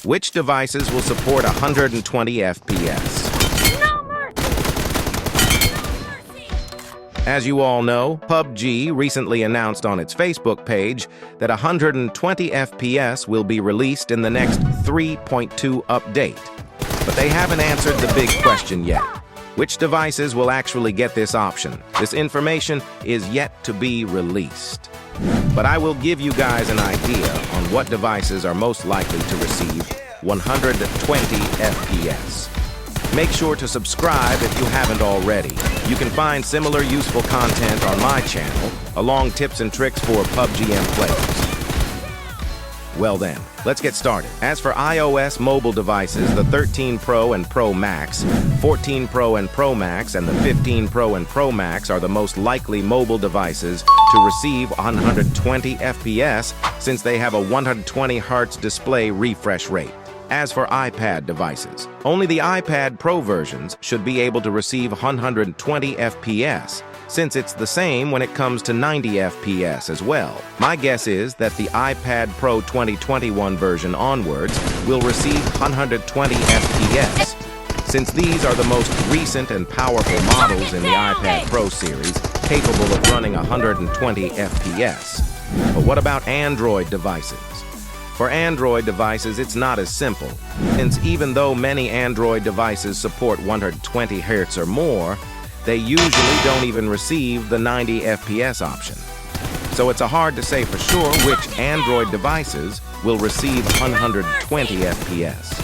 Which devices will support 120 FPS? No mercy! No mercy! As you all know, PUBG recently announced on its Facebook page that 120 FPS will be released in the next 3.2 update. But they haven't answered the big question yet. Which devices will actually get this option? This information is yet to be released. But I will give you guys an idea on what devices are most likely to receive 120 FPS. Make sure to subscribe if you haven't already. You can find similar useful content on my channel, along tips and tricks for PUBGM players. Well then, let's get started. As for iOS mobile devices, the 13 Pro and Pro Max, 14 Pro and Pro Max, and the 15 Pro and Pro Max are the most likely mobile devices to receive 120 FPS since they have a 120 Hz display refresh rate. As for iPad devices, only the iPad Pro versions should be able to receive 120 FPS, since it's the same when it comes to 90 FPS as well. My guess is that the iPad Pro 2021 version onwards will receive 120 FPS, since these are the most recent and powerful models in the iPad Pro series capable of running 120 FPS. But what about Android devices? For Android devices, it's not as simple, since even though many Android devices support 120 Hz or more, they usually don't even receive the 90 FPS option. So it's hard to say for sure which Android devices will receive 120 FPS.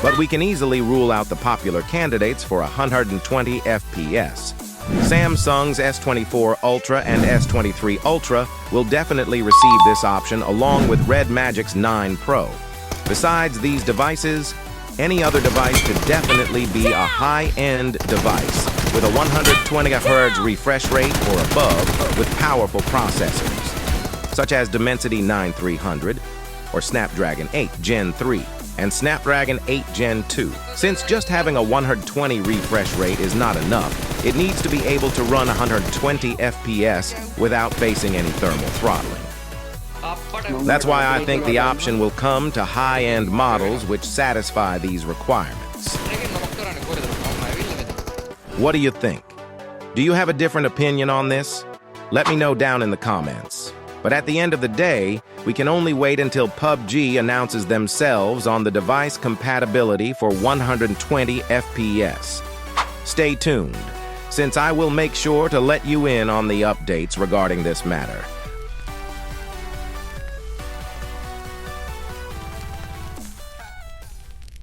But we can easily rule out the popular candidates for 120 FPS. Samsung's S24 Ultra and S23 Ultra will definitely receive this option along with Red Magic's 9 Pro. Besides these devices, any other device could definitely be a high-end device with a 120 Hz refresh rate or above with powerful processors, such as Dimensity 9300 or Snapdragon 8 Gen 3 and Snapdragon 8 Gen 2. Since just having a 120 refresh rate is not enough, it needs to be able to run 120 FPS without facing any thermal throttling. That's why I think the option will come to high-end models which satisfy these requirements. What do you think? Do you have a different opinion on this? Let me know down in the comments. But at the end of the day, we can only wait until PUBG announces themselves on the device compatibility for 120 FPS. Stay tuned, since I will make sure to let you in on the updates regarding this matter.